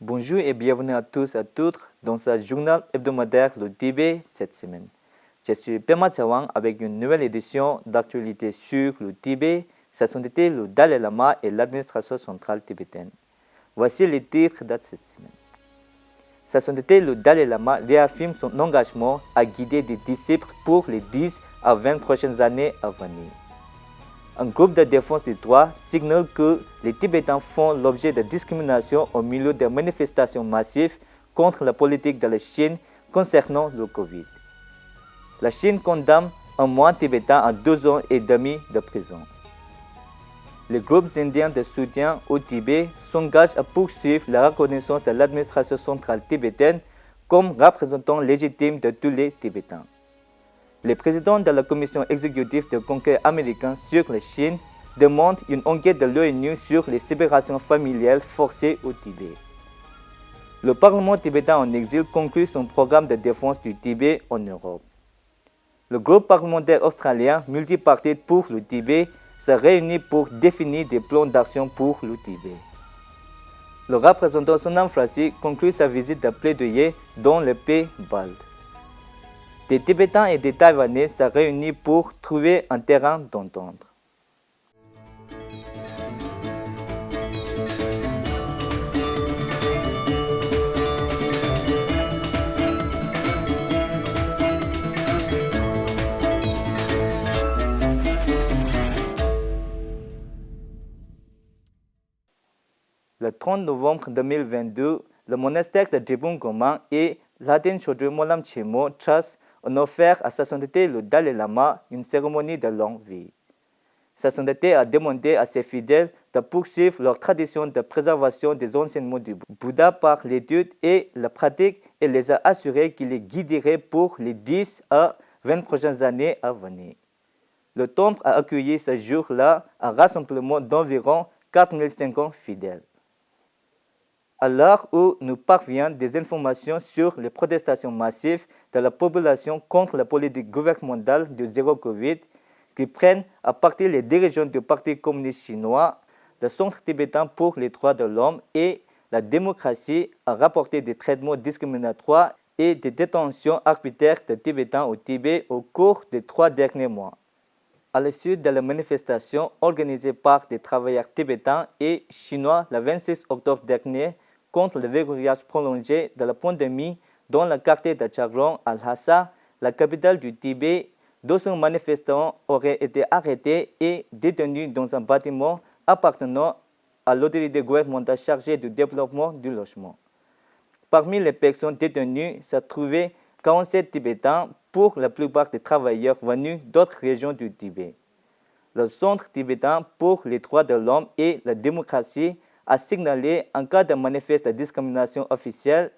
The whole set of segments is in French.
Bonjour et bienvenue à tous et à toutes dans ce journal hebdomadaire Le Tibet cette semaine. Je suis Pema Tsawang avec une nouvelle édition d'actualité sur le Tibet, sa sainteté, le Dalai Lama et l'administration centrale tibétaine. Voici les titres de cette semaine. Sa sainteté, le Dalai Lama réaffirme son engagement à guider des disciples pour les 10 à 20 prochaines années à venir. Un groupe de défense des droits signale que les Tibétains font l'objet de discrimination au milieu des manifestations massives contre la politique de la Chine concernant le Covid. La Chine condamne un moine tibétain à 2 ans et demi de prison. Les groupes indiens de soutien au Tibet s'engagent à poursuivre la reconnaissance de l'administration centrale tibétaine comme représentant légitime de tous les Tibétains. Le président de la commission exécutive du Congrès américain sur la Chine demande une enquête de l'ONU sur les séparations familiales forcées au Tibet. Le Parlement tibétain en exil conclut son programme de défense du Tibet en Europe. Le groupe parlementaire australien multipartite pour le Tibet se réunit pour définir des plans d'action pour le Tibet. Le représentant Sonam Frasi conclut sa visite de plaidoyer dans le pays baltes. Des Tibétains et des Taïwanais se réunissent pour trouver un terrain d'entente. Le 30 novembre 2022, le monastère de Jebung Goma et l'Aden Chodre Molam Chemo Trust ont offert à Sa Sainteté le Dalai Lama une cérémonie de longue vie. Sa Sainteté a demandé à ses fidèles de poursuivre leur tradition de préservation des enseignements du Bouddha par l'étude et la pratique et les a assurés qu'il les guiderait pour les 10 à 20 prochaines années à venir. Le temple a accueilli ce jour-là un rassemblement d'environ 4500 fidèles. À l'heure où nous parviennent des informations sur les protestations massives de la population contre la politique gouvernementale de zéro Covid qui prennent à partir les dirigeants du Parti communiste chinois, le Centre tibétain pour les droits de l'homme et la démocratie a rapporté des traitements discriminatoires et des détentions arbitraires de Tibétains au Tibet au cours des 3 derniers mois. À la suite de la manifestation organisée par des travailleurs tibétains et chinois le 26 octobre dernier, contre le verrouillage prolongé de la pandémie dans le quartier de Chagrong à Lhasa, la capitale du Tibet, 200 manifestants auraient été arrêtés et détenus dans un bâtiment appartenant à l'autorité gouvernementale chargée du développement du logement. Parmi les personnes détenues se trouvaient 47 Tibétains, pour la plupart des travailleurs venus d'autres régions du Tibet. Le Centre tibétain pour les droits de l'homme et la démocratie a signalé en cas de manifeste de discrimination officielle,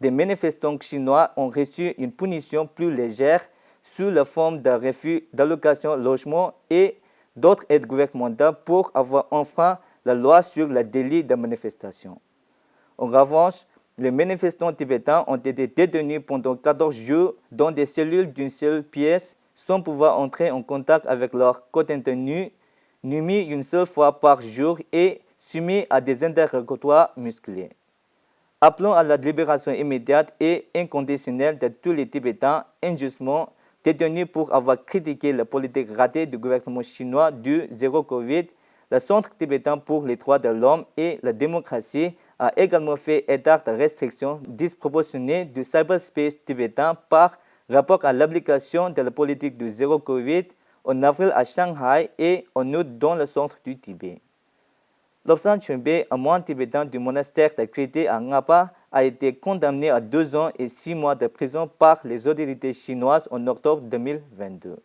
des manifestants chinois ont reçu une punition plus légère sous la forme de refus d'allocation logement et d'autres aides gouvernementales pour avoir enfreint la loi sur le délit de manifestation. En revanche, les manifestants tibétains ont été détenus pendant 14 jours dans des cellules d'une seule pièce sans pouvoir entrer en contact avec leur co-détenus, numis une seule fois par jour et soumis à des interrogatoires musclés. Appelons à la libération immédiate et inconditionnelle de tous les Tibétains injustement détenus pour avoir critiqué la politique ratée du gouvernement chinois du zéro Covid. Le Centre tibétain pour les droits de l'homme et la démocratie a également fait état de restrictions disproportionnées du cyberspace tibétain par rapport à l'application de la politique du zéro Covid en avril à Shanghai et en août dans le centre du Tibet. Lobsang Chömbe, un moine tibétain du monastère de Krité à Ngapa, a été condamné à 2 ans et 6 mois de prison par les autorités chinoises en octobre 2022.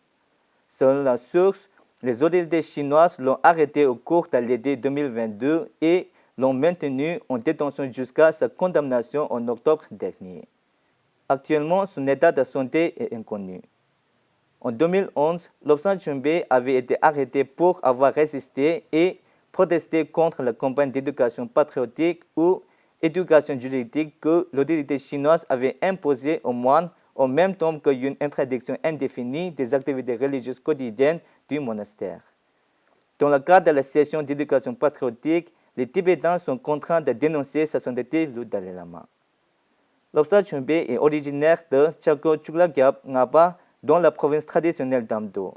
Selon la source, les autorités chinoises l'ont arrêté au cours de l'été 2022 et l'ont maintenu en détention jusqu'à sa condamnation en octobre dernier. Actuellement, son état de santé est inconnu. En 2011, Lobsang Chömbe avait été arrêté pour avoir résisté et protesté contre la campagne d'éducation patriotique ou éducation juridique que l'autorité chinoise avait imposée aux moines en même temps qu'une interdiction indéfinie des activités religieuses quotidiennes du monastère. Dans le cadre de la session d'éducation patriotique, les Tibétains sont contraints de dénoncer sa sainteté le Dalai Lama. Lobsa Chumbe est originaire de Chaco Chuklagyap Ngaba, dans la province traditionnelle d'Amdo.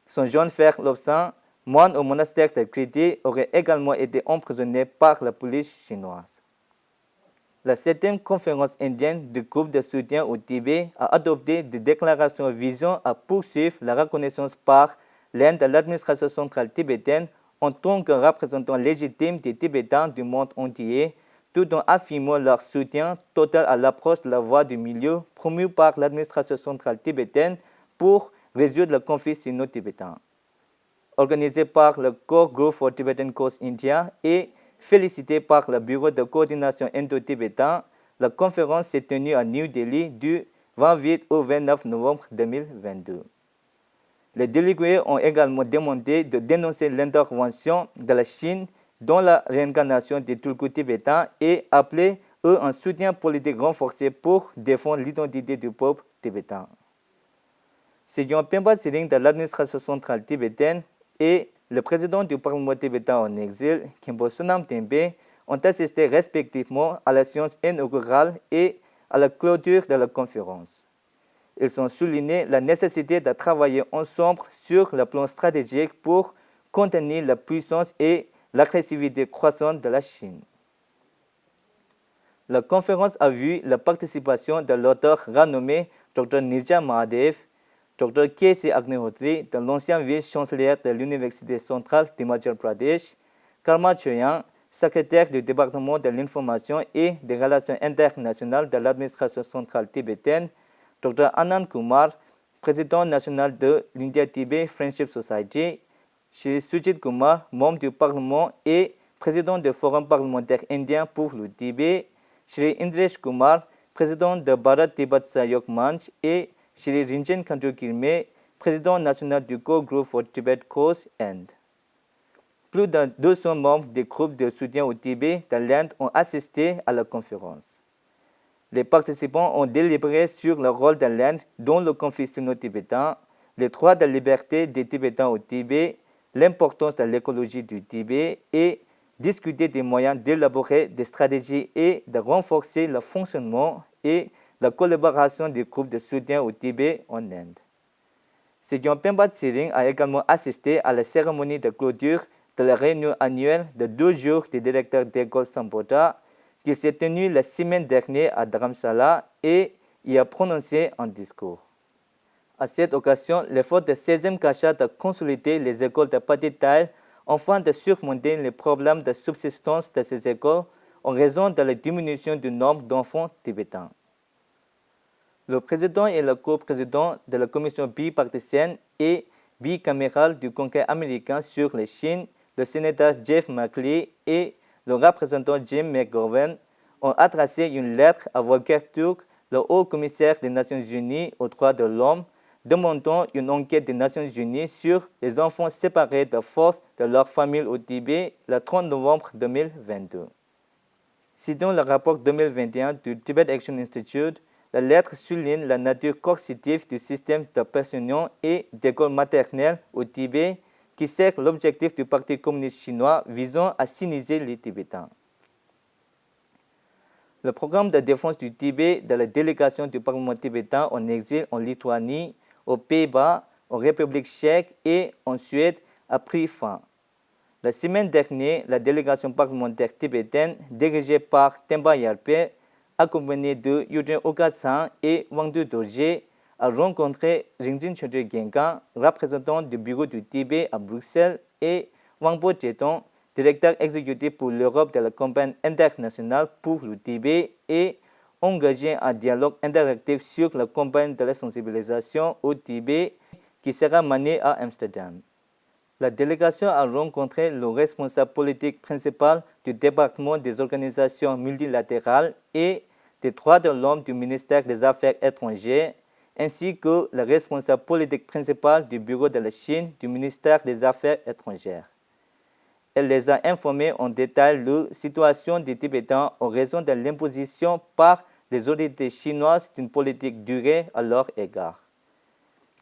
Son jeune frère Lobsan, moine au monastère de Kriti, aurait également été emprisonné par la police chinoise. La 7e conférence indienne du groupe de soutien au Tibet a adopté des déclarations visant à poursuivre la reconnaissance par l'Inde de l'administration centrale tibétaine en tant que représentant légitime des Tibétains du monde entier, tout en affirmant leur soutien total à l'approche de la voie du milieu promue par l'administration centrale tibétaine pour résoudre le conflit sino-tibétain. Organisé par le Core Group for Tibetan Cause India et félicité par le Bureau de coordination indo-tibétain, la conférence s'est tenue à New Delhi du 28 au 29 novembre 2022. Les délégués ont également demandé de dénoncer l'intervention de la Chine dans la réincarnation des Tulku tibétains et appelé un soutien politique renforcé pour défendre l'identité du peuple tibétain. Sejong Pemba Tsering de l'administration centrale tibétaine et le président du Parlement tibétain en exil, Khenpo Sonam Tembe, ont assisté respectivement à la séance inaugurale et à la clôture de la conférence. Ils ont souligné la nécessité de travailler ensemble sur le plan stratégique pour contenir la puissance et l'agressivité croissante de la Chine. La conférence a vu la participation de l'auteur renommé Dr. Nirja Mahadev, Dr. K.C. Agnihotri, de l'ancien vice-chancelier de l'Université centrale d'Himachal Pradesh, Karma Choyang, secrétaire du département de l'information et des relations internationales de l'administration centrale tibétaine, Dr. Anand Kumar, président national de l'India-Tibet Friendship Society, Shri Sujit Kumar, membre du Parlement et président du Forum parlementaire indien pour le Tibet, Shri Indresh Kumar, président de Bharat Tibet Sahayog Manch et Shri Rinchen Khantu Kirme, président national du Core Group for Tibet Cause End. Plus de 200 membres des groupes de soutien au Tibet de l'Inde ont assisté à la conférence. Les participants ont délibéré sur le rôle de l'Inde dans le conflit sino-tibétain, les droits de liberté des Tibétains au Tibet, l'importance de l'écologie du Tibet et discuter des moyens d'élaborer des stratégies et de renforcer le fonctionnement et la collaboration des groupes de soutien au Tibet en Inde. Sejong Pemba Tsering a également assisté à la cérémonie de clôture de la réunion annuelle de 2 jours des directeurs d'école Sambodha qui s'est tenue la semaine dernière à Dharamsala et y a prononcé un discours. À cette occasion, l'effort de 16e Kasha de consolider les écoles de petite taille afin de surmonter les problèmes de subsistance de ces écoles en raison de la diminution du nombre d'enfants tibétains. Le président et le co-président de la commission bipartisane et bicamérale du Congrès américain sur la Chine, le sénateur Jeff McLeay et le représentant Jim McGovern ont adressé une lettre à Volker Turk, le haut-commissaire des Nations Unies aux droits de l'homme, demandant une enquête des Nations Unies sur les enfants séparés de force de leur famille au Tibet le 30 novembre 2022. Citant le rapport 2021 du Tibet Action Institute, la lettre souligne la nature coercitive du système de pensionnat et d'école maternelle au Tibet qui sert l'objectif du Parti communiste chinois visant à cyniser les Tibétains. Le programme de défense du Tibet de la délégation du Parlement tibétain en exil en Lituanie, aux Pays-Bas, en République tchèque et en Suède a pris fin. La semaine dernière, la délégation parlementaire tibétaine dirigée par Temba Yarpe, accompagnée de Yudren Okatsan et Wangdu Dorje, a rencontré Rinzin Chodre Genkan, représentant du bureau du Tibet à Bruxelles, et Wangpo Cheton, directeur exécutif pour l'Europe de la campagne internationale pour le Tibet et engagé un dialogue interactif sur la campagne de la sensibilisation au Tibet qui sera menée à Amsterdam. La délégation a rencontré le responsable politique principal du département des organisations multilatérales et des droits de l'homme du ministère des Affaires étrangères, ainsi que le responsable politique principal du bureau de la Chine du ministère des Affaires étrangères. Elle les a informés en détail de la situation des Tibétains en raison de l'imposition par les autorités chinoises d'une politique durée à leur égard.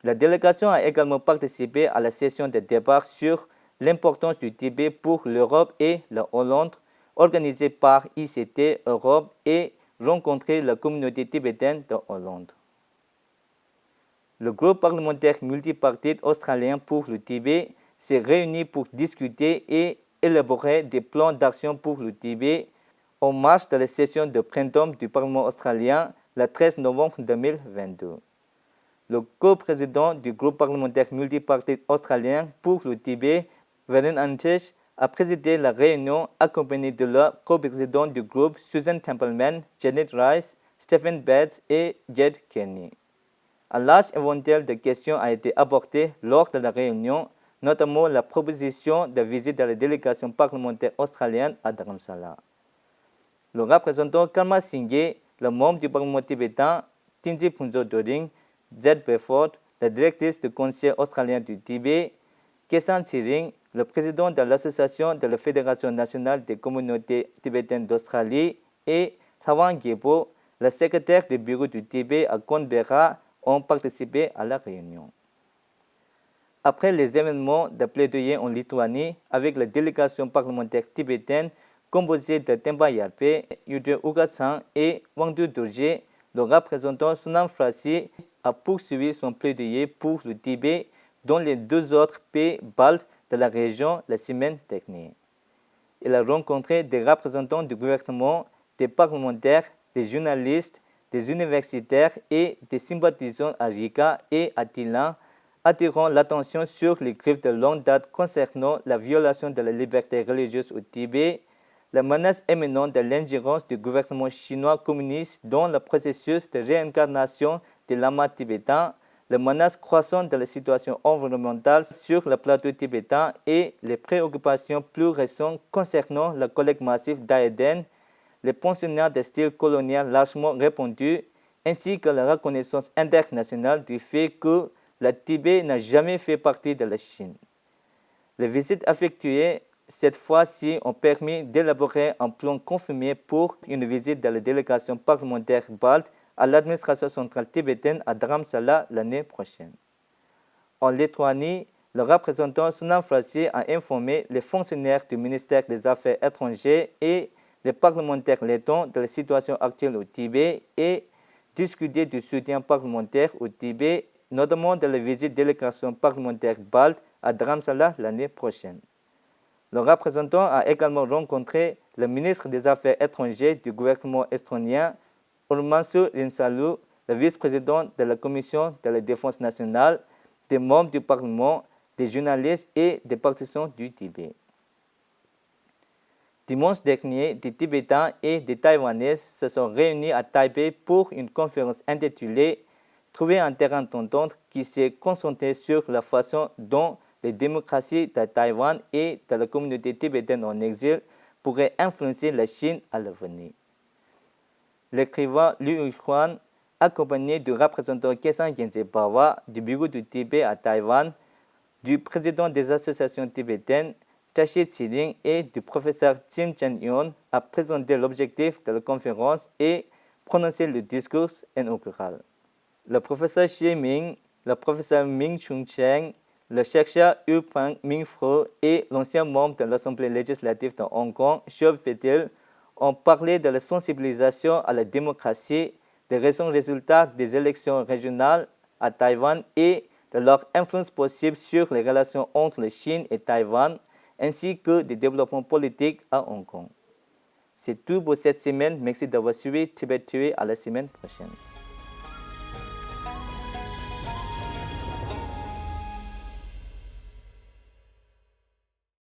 La délégation a également participé à la session de débat sur l'importance du Tibet pour l'Europe et la Hollande, organisé par ICT Europe et rencontrer la communauté tibétaine de Hollande. Le groupe parlementaire multipartite australien pour le Tibet s'est réuni pour discuter et élaborer des plans d'action pour le Tibet en marge de la session de printemps du Parlement australien le 13 novembre 2022. Le co-président du groupe parlementaire multipartite australien pour le Tibet, Varun Antesh, a présidé la réunion accompagné de la co-présidente du groupe Susan Templeman, Janet Rice, Stephen Betts et Jed Kenny. Un large éventail de questions a été abordé lors de la réunion, notamment la proposition de visite de la délégation parlementaire australienne à Dharamsala. Le représentant Karma Singhe, le membre du Parlement tibétain, Tinji Punjo Doring, Jed Bedford, la directrice du Conseil australien du Tibet, Kesan Tsering, le président de l'Association de la Fédération nationale des communautés tibétaines d'Australie, et Thawang Gyebo, le secrétaire du bureau du Tibet à Canberra, ont participé à la réunion. Après les événements de plaidoyer en Lituanie avec la délégation parlementaire tibétaine composée de Temba Yarpe, Yudhe Ugatsang et Wangdu Dorje, le représentant Sonam Frasi a poursuivi son plaidoyer pour le Tibet dans les deux autres pays baltes de la région la semaine dernière. Il a rencontré des représentants du gouvernement, des parlementaires, des journalistes, des universitaires et des sympathisants à Riga et à Tilan, attirant l'attention sur les griefs de longue date concernant la violation de la liberté religieuse au Tibet, la menace imminente de l'ingérence du gouvernement chinois communiste dans le processus de réincarnation des lamas tibétains, la menace croissante de la situation environnementale sur le plateau tibétain et les préoccupations plus récentes concernant la collecte massive d'ADN, les pensionnats de style colonial largement répandus, ainsi que la reconnaissance internationale du fait que le Tibet n'a jamais fait partie de la Chine. Les visites effectuées cette fois-ci ont permis d'élaborer un plan confirmé pour une visite de la délégation parlementaire balte à l'administration centrale tibétaine à Dharamsala l'année prochaine. En Lituanie, le représentant Sonam Frasi a informé les fonctionnaires du ministère des Affaires étrangères et les parlementaires lettons de la situation actuelle au Tibet et discuté du soutien parlementaire au Tibet, notamment de la visite délégation parlementaire balte à Dharamsala l'année prochaine. Le représentant a également rencontré le ministre des Affaires étrangères du gouvernement estonien, Urmansur Rinsalu, le vice-président de la Commission de la Défense nationale, des membres du Parlement, des journalistes et des partisans du Tibet. Dimanche dernier, des Tibétains et des Taïwanais se sont réunis à Taipei pour une conférence intitulée « Trouver un terrain d'entente » qui s'est concentrée sur la façon dont les démocraties de Taïwan et de la communauté tibétaine en exil pourraient influencer la Chine à l'avenir. L'écrivain Liu Yuan, accompagné du représentant Kesan Gyaltsen Bawa du bureau du Tibet à Taïwan, du président des associations tibétaines, Tashi Tsering, et du professeur Tim Chen-yon, a présenté l'objectif de la conférence et prononcé le discours inaugural. Le professeur Xie Ming, le professeur Ming Chung-cheng, le chercheur Yu Peng Ming-fro et l'ancien membre de l'Assemblée législative de Hong Kong, Shou Fetil, ont parlé de la sensibilisation à la démocratie, des récents résultats des élections régionales à Taïwan et de leur influence possible sur les relations entre la Chine et Taïwan, ainsi que des développements politiques à Hong Kong. C'est tout pour cette semaine. Merci d'avoir suivi Tibet TV. À la semaine prochaine.